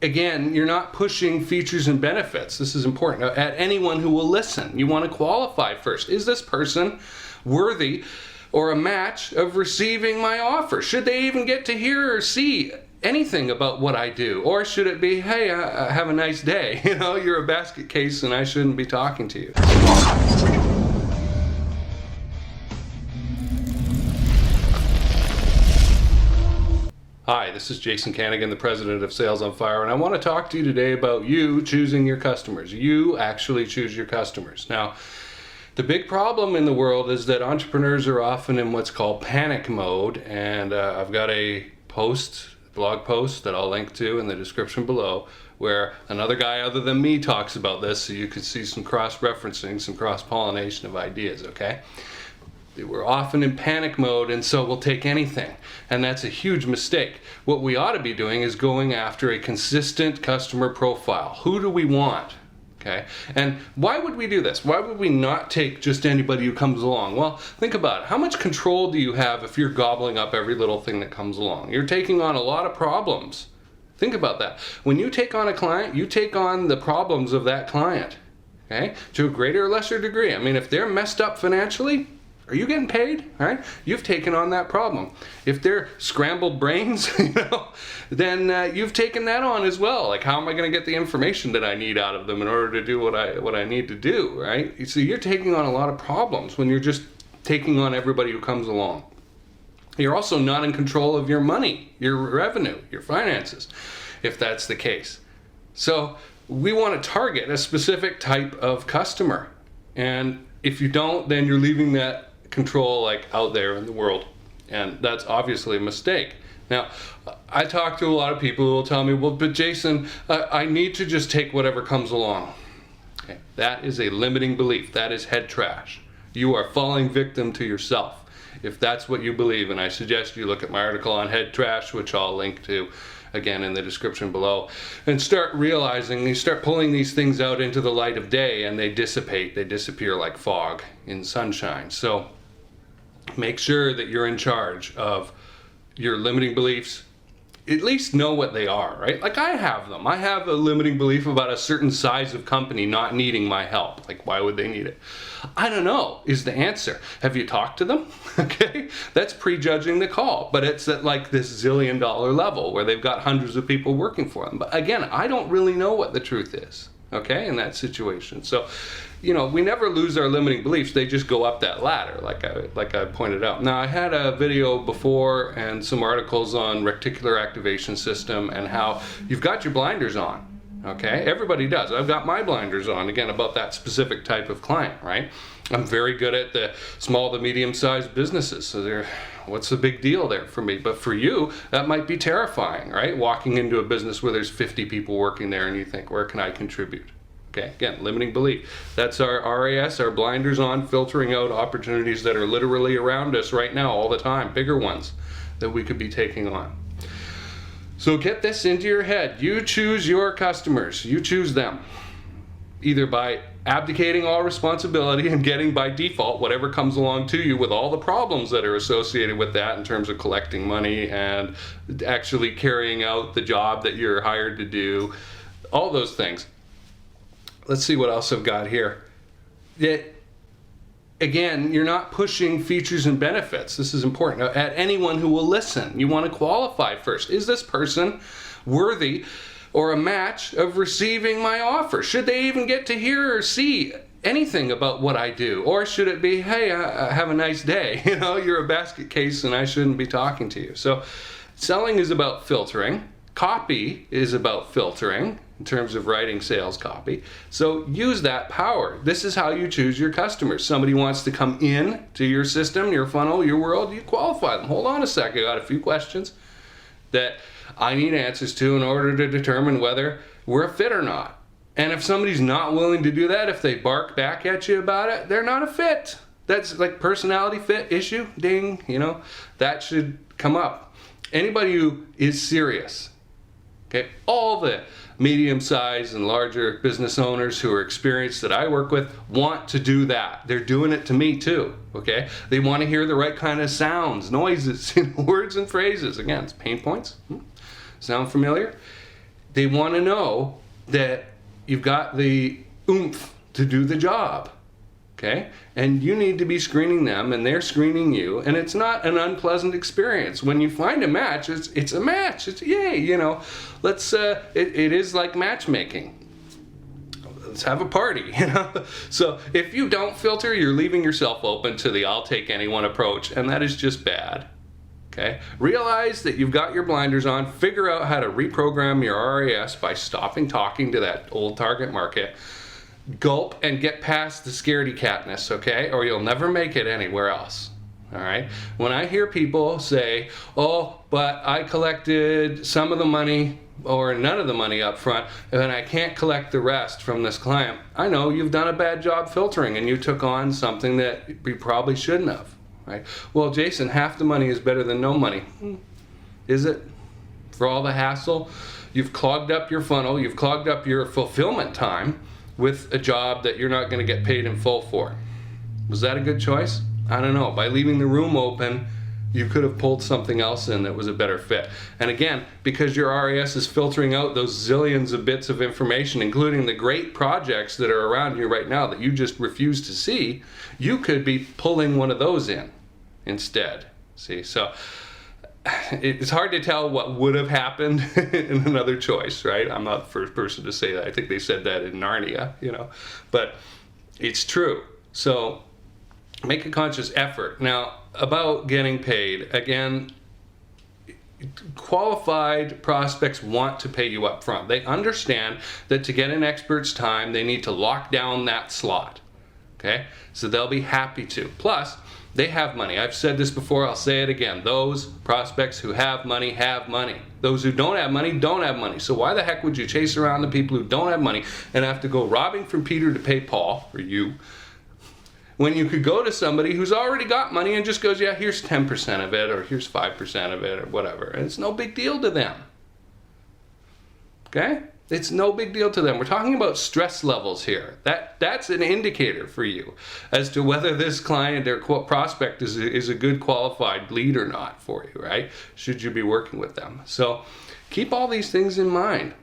again, you're not pushing features and benefits. This is important. At anyone who will listen, you want to qualify first. Is this person worthy or a match of receiving my offer? Should they even get to hear or see anything about what I do? Or should it be, hey, have a nice day. You know, you're a basket case and I shouldn't be talking to you. Hi, this is Jason Kanigan, the president of Sales on Fire, and I want to talk to you today about you choosing your customers. You actually choose your customers. Now, the big problem in the world is that entrepreneurs are often in what's called panic mode, and I've got a blog post that I'll link to in the description below, where another guy other than me talks about this, so you can see some cross-referencing, some cross-pollination of ideas, okay? We're often in panic mode, and so we'll take anything, and that's a huge mistake. What we ought to be doing is going after a consistent customer profile. Who do we want? Okay, and why would we do this? Why would we not take just anybody who comes along? Well, think about it. How much control do you have if you're gobbling up every little thing that comes along? You're taking on a lot of problems. Think about that. When you take on a client, you take on the problems of that client, okay, to a greater or lesser degree. I mean, if they're messed up financially, are you getting paid? All right? You've taken on that problem. If they're scrambled brains, then you've taken that on as well. Like, how am I going to get the information that I need out of them in order to do what I need to do, right? So you're taking on a lot of problems when you're just taking on everybody who comes along. You're also not in control of your money, your revenue, your finances, if that's the case. So we want to target a specific type of customer. And if you don't, then you're leaving that control like out there in the world, and that's obviously a mistake. Now, I talk to a lot of people who will tell me, well, but Jason, I need to just take whatever comes along. Okay, that is a limiting belief. That is head trash. You are falling victim to yourself if that's what you believe, and I suggest you look at my article on head trash, which I'll link to again in the description below, and start realizing, you start pulling these things out into the light of day, and they dissipate, they disappear like fog in sunshine. So make sure that you're in charge of your limiting beliefs. At least know what they are, right? Like, I have them. I have a limiting belief about a certain size of company not needing my help. Like, why would they need it? I don't know is the answer. Have you talked to them? Okay, that's prejudging the call, but it's at like this zillion-dollar level where they've got hundreds of people working for them. But again, I don't really know what the truth is, okay, in that situation. So, you know, we never lose our limiting beliefs. They just go up that ladder, like I pointed out. Now, I had a video before and some articles on reticular activation system and how you've got your blinders on, okay? Everybody does. I've got my blinders on, again, about that specific type of client, right? I'm very good at the small to medium-sized businesses, so what's the big deal there for me? But for you, that might be terrifying, right? Walking into a business where there's 50 people working there and you think, where can I contribute? Okay, again, limiting belief. That's our RAS, our blinders on, filtering out opportunities that are literally around us right now all the time, bigger ones that we could be taking on. So get this into your head. You choose your customers. You choose them. Either by abdicating all responsibility and getting by default whatever comes along to you with all the problems that are associated with that in terms of collecting money and actually carrying out the job that you're hired to do, all those things. Let's see what else I've got here. Again, you're not pushing features and benefits. This is important. At anyone who will listen, you want to qualify first. Is this person worthy or a match of receiving my offer? Should they even get to hear or see anything about what I do? Or should it be, hey, have a nice day. You know, you're a basket case and I shouldn't be talking to you. So selling is about filtering. Copy is about filtering in terms of writing sales copy. So use that power. This is how you choose your customers. Somebody wants to come in to your system, your funnel, your world, you qualify them. Hold on a second, I got a few questions that I need answers to in order to determine whether we're a fit or not. And if somebody's not willing to do that, if they bark back at you about it, they're not a fit. That's like personality fit issue, ding, you know, that should come up. Anybody who is serious, okay, all the medium-sized and larger business owners who are experienced that I work with want to do that. They're doing it to me too, okay? They want to hear the right kind of sounds, noises, words and phrases. Again, it's pain points. Sound familiar? they want to know that you've got the oomph to do the job. Okay? And you need to be screening them, and they're screening you, and it's not an unpleasant experience. When you find a match, it's a match. It's yay, you know. Let's it is like matchmaking. Let's have a party, you know. So if you don't filter, you're leaving yourself open to the I'll take anyone approach, and that is just bad. Okay? Realize that you've got your blinders on. Figure out how to reprogram your RAS by stopping talking to that old target market. Gulp and get past the scaredy catness, okay? Or you'll never make it anywhere else. All right? When I hear people say, oh, but I collected some of the money or none of the money up front, and I can't collect the rest from this client, I know you've done a bad job filtering and you took on something that you probably shouldn't have. Right? Well, Jason, half the money is better than no money. Is it? For all the hassle? You've clogged up your funnel, you've clogged up your fulfillment time with a job that you're not going to get paid in full for. Was that a good choice? I don't know. By leaving the room open, you could have pulled something else in that was a better fit. And again, because your RAS is filtering out those zillions of bits of information, including the great projects that are around you right now that you just refuse to see, you could be pulling one of those in instead. See, so it's hard to tell what would have happened in another choice, right? I'm not the first person to say that. I think they said that in Narnia, you know, but it's true. So make a conscious effort. Now, about getting paid, again, qualified prospects want to pay you up front. They understand that to get an expert's time, they need to lock down that slot, okay? So they'll be happy to. Plus, they have money. I've said this before, I'll say it again. Those prospects who have money have money. Those who don't have money don't have money. So why the heck would you chase around the people who don't have money and have to go robbing from Peter to pay Paul, or you, when you could go to somebody who's already got money and just goes, yeah, here's 10% of it, or here's 5% of it, or whatever. And it's no big deal to them. Okay? It's no big deal to them. We're talking about stress levels here. That's an indicator for you as to whether this client or prospect is a good qualified lead or not for you, right? Should you be working with them? So keep all these things in mind.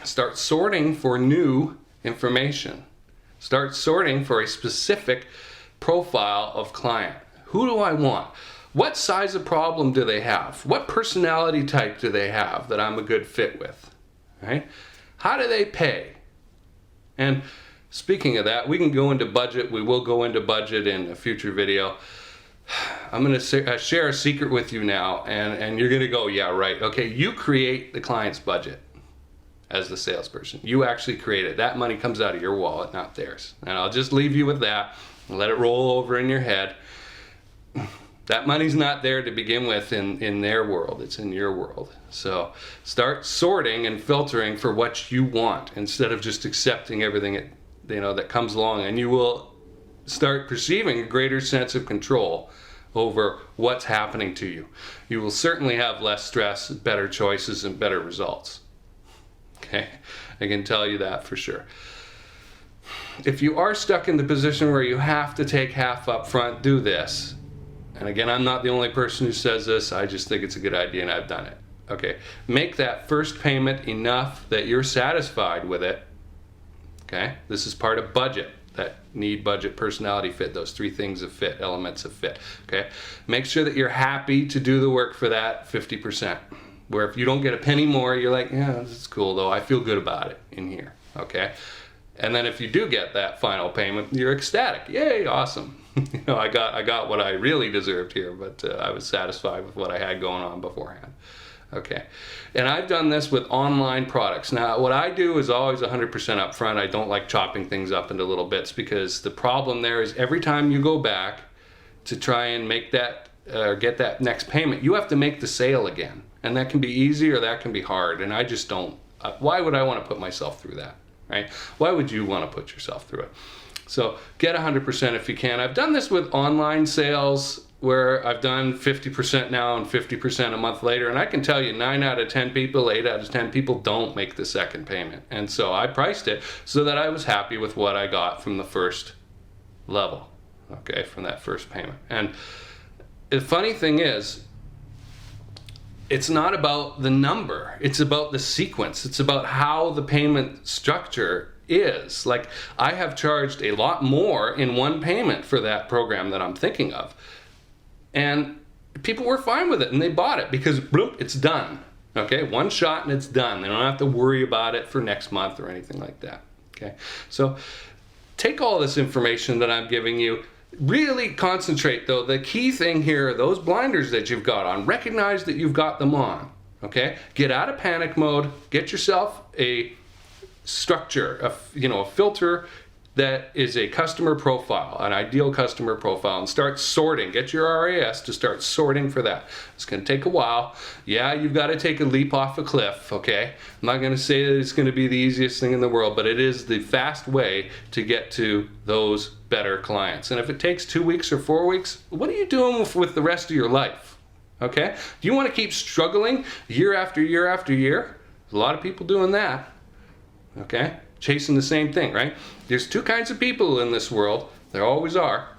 Start sorting for new information. Start sorting for a specific profile of client. Who do I want? What size of problem do they have? What personality type do they have that I'm a good fit with? Right? How do they pay? And speaking of that, we can go into budget. We will go into budget in a future video. I'm going to share a secret with you now, and you're going to go, yeah, right. Okay, you create the client's budget as the salesperson. You actually create it. That money comes out of your wallet, not theirs. And I'll just leave you with that and let it roll over in your head. That money's not there to begin with in their world. It's in your world. So start sorting and filtering for what you want instead of just accepting everything that comes along, and you will start perceiving a greater sense of control over what's happening to you. You will certainly have less stress, better choices, and better results. Okay? I can tell you that for sure. If you are stuck in the position where you have to take half up front, do this. And again, I'm not the only person who says this. I just think it's a good idea, and I've done it. Okay, make that first payment enough that you're satisfied with it. Okay, this is part of budget. That need, budget, personality fit, those three things of fit, elements of fit. Okay, make sure that you're happy to do the work for that 50%. Where if you don't get a penny more, you're like, yeah, this is cool though. I feel good about it in here. Okay, and then if you do get that final payment, you're ecstatic. Yay, awesome. I got what I really deserved here, but I was satisfied with what I had going on beforehand. Okay, and I've done this with online products. Now, what I do is always 100% upfront. I don't like chopping things up into little bits, because the problem there is every time you go back to try and make that or get that next payment, you have to make the sale again, and that can be easy or that can be hard. And I just don't. Why would I want to put myself through that? Right? Why would you want to put yourself through it? So get 100% if you can. I've done this with online sales where I've done 50% now and 50% a month later, and I can tell you 9 out of 10 people, 8 out of 10 people don't make the second payment. And so I priced it so that I was happy with what I got from the first level, okay, from that first payment. And the funny thing is, it's not about the number. It's about the sequence. It's about how the payment structure is. Like, I have charged a lot more in one payment for that program that I'm thinking of. And people were fine with it, and they bought it because bloop, it's done. Okay, one shot and it's done. They don't have to worry about it for next month or anything like that. Okay, so take all this information that I'm giving you. Really concentrate, though. The key thing here are those blinders that you've got on. Recognize that you've got them on. Okay, get out of panic mode. Get yourself a structure, a filter that is a customer profile, an ideal customer profile, and start sorting. Get your RAS to start sorting for that. It's going to take a while. Yeah, you've got to take a leap off a cliff, okay? I'm not going to say that it's going to be the easiest thing in the world, but it is the fast way to get to those better clients. And if it takes 2 weeks or 4 weeks, what are you doing with the rest of your life, okay? Do you want to keep struggling year after year after year? There's a lot of people doing that, okay? Chasing the same thing, right? There's two kinds of people in this world. There always are.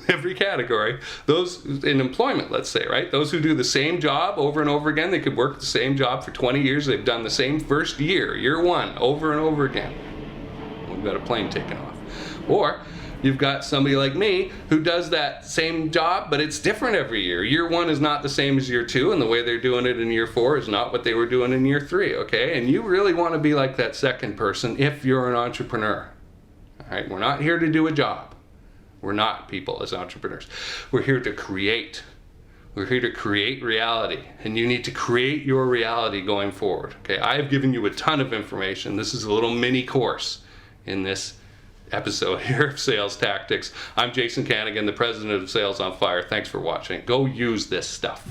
Every category. Those in employment, let's say, right? Those who do the same job over and over again. They could work the same job for 20 years. They've done the same first year one, over and over again. We've got a plane taking off. Or you've got somebody like me who does that same job, but it's different every year. Year one is not the same as year two, and the way they're doing it in year four is not what they were doing in year three, okay? And you really want to be like that second person if you're an entrepreneur. All right, we're not here to do a job. We're not people as entrepreneurs. We're here to create. We're here to create reality, and you need to create your reality going forward, okay? I have given you a ton of information. This is a little mini course in this episode here of Sales Tactics. I'm Jason Kanigan, the president of Sales on Fire. Thanks for watching. Go use this stuff.